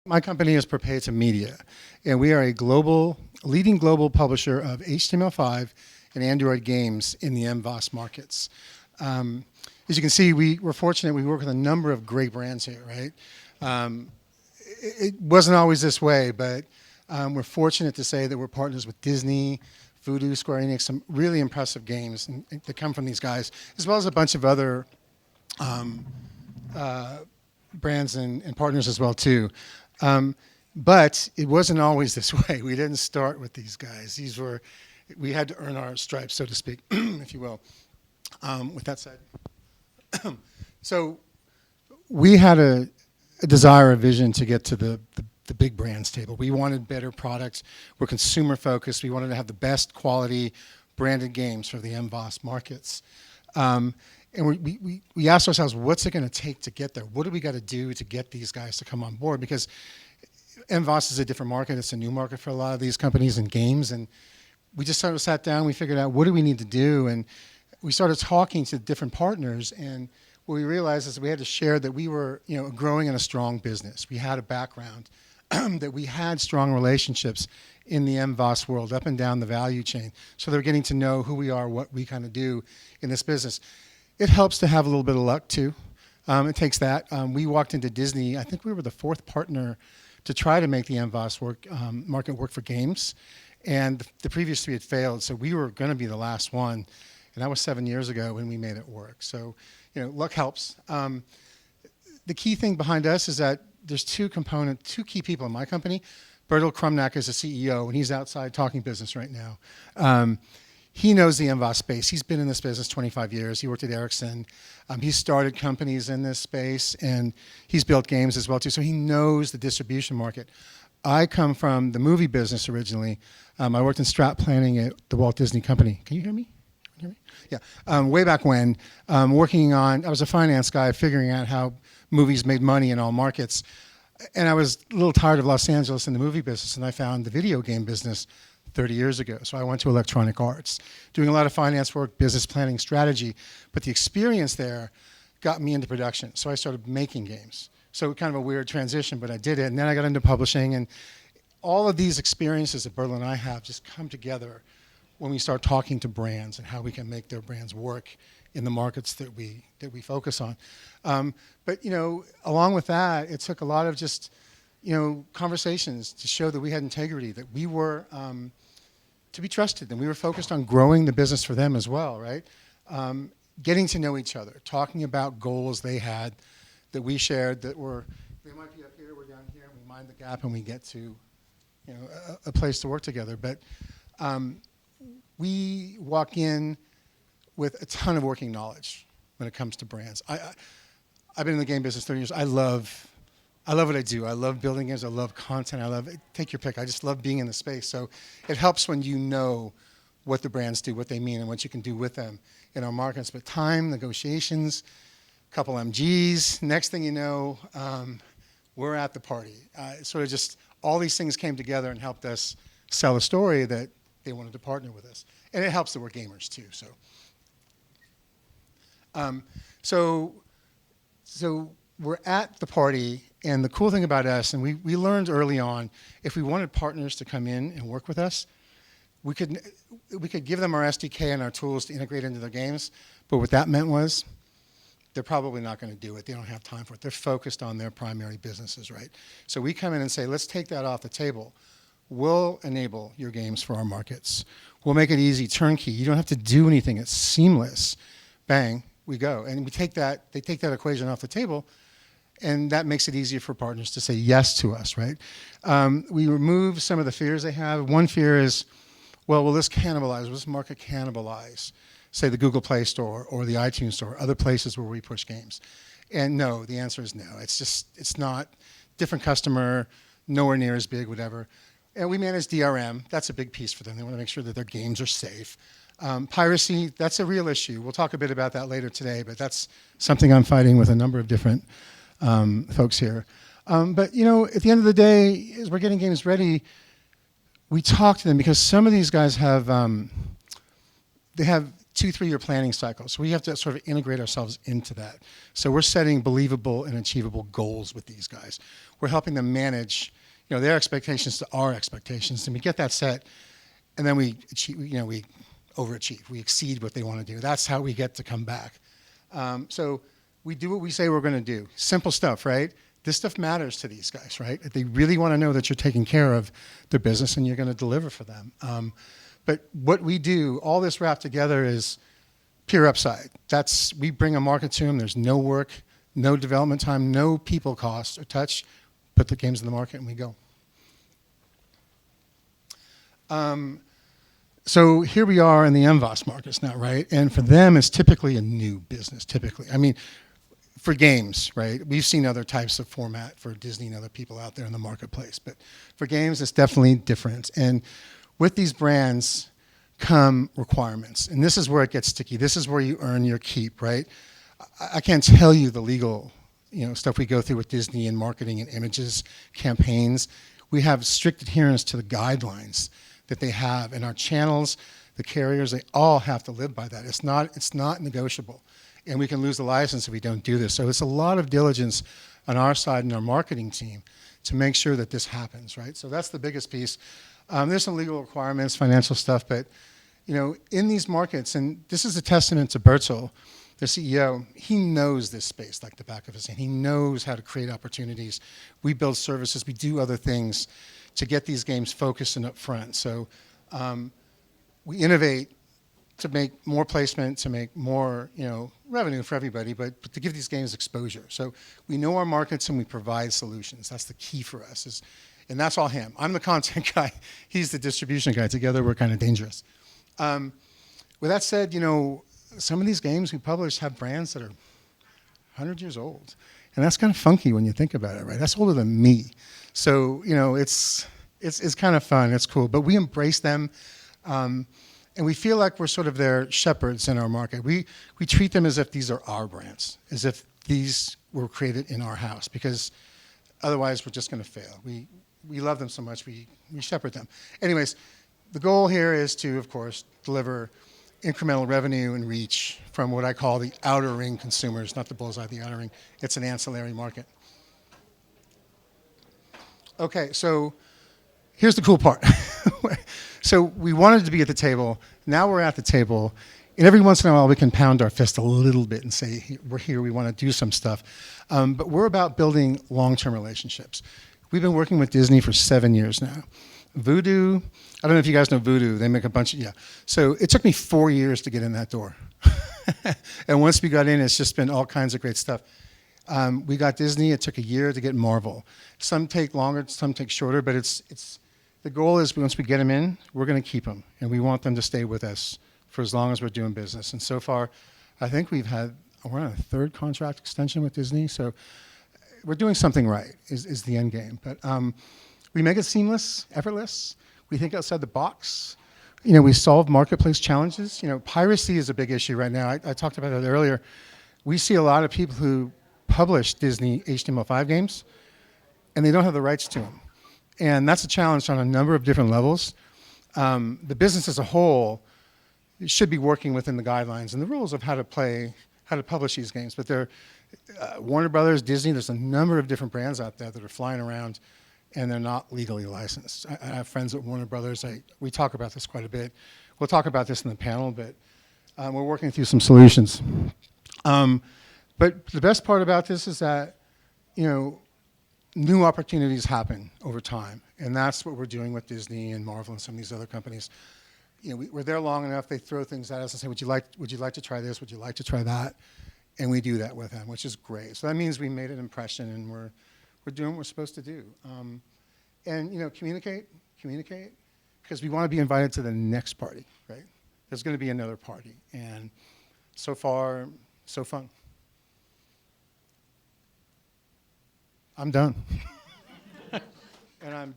My company is Perpetuum Media, and we are a leading global publisher of HTML5 and Android games in the MVOS markets. As you can see, we're fortunate. We work with a number of great brands here, right? It wasn't always this way, but we're fortunate to say that we're partners with Disney, Voodoo, Square Enix, some really impressive games that come from these guys, as well as a bunch of other brands and partners as well too. But it wasn't always this way. We didn't start with these guys. We had to earn our stripes, so to speak, if you will. With that said, so we had a desire, a vision to get to the big brands table. We wanted better products. We're consumer focused. We wanted to have the best quality branded games for the MVOS markets. And we asked ourselves, what's it going to take to get there? What do we got to do to get these guys to come on board? Because MVOS is a different market. It's a new market for a lot of these companies and games. And we just sort of sat down. We figured out, what do we need to do? And we started talking to different partners. And what we realized is we had to share that we were, growing in a strong business. We had a background, that we had strong relationships in the MVOS world, up and down the value chain. So they're getting to know who we are, what we kind of do in this business. It helps to have a little bit of luck too. It takes that. We walked into Disney. I think we were the fourth partner to try to make the MVOS market work for games, and the previous three had failed. So we were going to be the last one, and that was 7 years ago when we made it work. So luck helps. The key thing behind us is that there's two key people in my company. Bertil Krumnak is the CEO, and he's outside talking business right now. He knows the MVOS space. He's been in this business 25 years. He worked at Ericsson. He started companies in this space, and he's built games as well too. So he knows the distribution market. I come from the movie business originally. I worked in strat planning at the Walt Disney Company. Can you hear me? Yeah. Way back when, I was a finance guy figuring out how movies made money in all markets. And I was a little tired of Los Angeles and the movie business, and I found the video game business 30 years ago. So I went to Electronic Arts, doing a lot of finance work, business planning, strategy. But the experience there got me into production. So I started making games. So kind of a weird transition, but I did it. And then I got into publishing. And all of these experiences that Bertil and I have just come together when we start talking to brands and how we can make their brands work in the markets that we focus on. But along with that, it took a lot of just conversations to show that we had integrity, that we were to be trusted, and we were focused on growing the business for them as well, right? Getting to know each other, talking about goals they had that we shared that they might be up here, we're down here, and we mind the gap and we get to a place to work together. But we walk in with a ton of working knowledge when it comes to brands. I've been in the game business 30 years. I love what I do. I love building games. I love content. I love, take your pick. I just love being in the space. So it helps when you know what the brands do, what they mean, and what you can do with them in our markets. But time, negotiations, a couple MGs. Next thing you know, we're at the party. Sort of just all these things came together and helped us sell a story that they wanted to partner with us. And it helps that we're gamers too. So we're at the party, and the cool thing about us, and we learned early on, if we wanted partners to come in and work with us, we could give them our SDK and our tools to integrate into their games, but what that meant was they're probably not going to do it. They don't have time for it. They're focused on their primary businesses, right? So we come in and say, let's take that off the table. We'll enable your games for our markets. We'll make it easy, turnkey. You don't have to do anything. It's seamless. Bang, we go. And they take that equation off the table, and that makes it easier for partners to say yes to us, right? We remove some of the fears they have. One fear is, well, will this cannibalize? Will this market cannibalize, say, the Google Play Store or the iTunes Store, other places where we push games? And no, the answer is no. It's not. Different customer, nowhere near as big, whatever. And we manage DRM. That's a big piece for them. They want to make sure that their games are safe. Piracy, that's a real issue. We'll talk a bit about that later today, but that's something I'm fighting with a number of different folks here. But at the end of the day, as we're getting games ready, we talk to them because some of these guys have 2-3 year planning cycle. So we have to sort of integrate ourselves into that. So we're setting believable and achievable goals with these guys. We're helping them manage, their expectations to our expectations, and we get that set, and then we achieve, we overachieve. We exceed what they want to do. That's how we get to come back. So we do what we say we're going to do. Simple stuff, right? This stuff matters to these guys, right? They really want to know that you're taking care of their business and you're going to deliver for them. But what we do, all this wrapped together, is pure upside. We bring a market to them. There's no work, no development time, no people cost or touch. Put the games in the market and we go. So here we are in the MVOS markets now, right? And for them, it's typically a new business, typically. I mean, for games, right? We've seen other types of format for Disney and other people out there in the marketplace. But for games, it's definitely different. And with these brands come requirements. And this is where it gets sticky. This is where you earn your keep, right? I can't tell you the legal stuff we go through with Disney and marketing and images, campaigns. We have strict adherence to the guidelines that they have. And our channels, the carriers, they all have to live by that. It's not negotiable. And we can lose the license if we don't do this. So it's a lot of diligence on our side and our marketing team to make sure that this happens, right? So that's the biggest piece. There's some legal requirements, financial stuff, but in these markets, and this is a testament to Bertel, the CEO, he knows this space like the back of his hand. He knows how to create opportunities. We build services, we do other things to get these games focused and up front. So we innovate to make more placement, to make more revenue for everybody, but to give these games exposure. So we know our markets and we provide solutions. That's the key for us. And that's all him. I'm the content guy. He's the distribution guy. Together, we're kind of dangerous. With that said, some of these games we publish have brands that are 100 years old. And that's kind of funky when you think about it, right? That's older than me. So, it's kind of fun. It's cool. But we embrace them. And we feel like we're sort of their shepherds in our market. We treat them as if these are our brands, as if these were created in our house, because otherwise we're just going to fail. We love them so much, we shepherd them. Anyways, the goal here is to, of course, deliver incremental revenue and reach from what I call the outer ring consumers, not the bullseye, the outer ring. It's an ancillary market. Okay, so here's the cool part. So we wanted to be at the table. Now we're at the table. And every once in a while, we can pound our fist a little bit and say, we're here, we want to do some stuff. But we're about building long-term relationships. We've been working with Disney for 7 years now. Voodoo, I don't know if you guys know Voodoo. They make a bunch of, So it took me 4 years to get in that door. And once we got in, it's just been all kinds of great stuff. We got Disney. It took a year to get Marvel. Some take longer, some take shorter, but the goal is once we get them in, we're going to keep them. And we want them to stay with us for as long as we're doing business. And so far, I think we're on a 3rd contract extension with Disney. So we're doing something right is the end game. But we make it seamless, effortless. We think outside the box. We solve marketplace challenges. Piracy is a big issue right now. I talked about that earlier. We see a lot of people who publish Disney HTML5 games, and they don't have the rights to them. And that's a challenge on a number of different levels. The business as a whole should be working within the guidelines and the rules of how to publish these games. But they're Warner Brothers, Disney, there's a number of different brands out there that are flying around, and they're not legally licensed. I have friends at Warner Brothers. We talk about this quite a bit. We'll talk about this in the panel, but we're working through some solutions. But the best part about this is that, new opportunities happen over time. And that's what we're doing with Disney and Marvel and some of these other companies. We're there long enough, they throw things at us and say, would you like to try this? Would you like to try that? And we do that with them, which is great. So that means we made an impression and we're doing what we're supposed to do. And communicate, because we want to be invited to the next party, right? There's going to be another party. And so far, so fun. I'm done. And I'm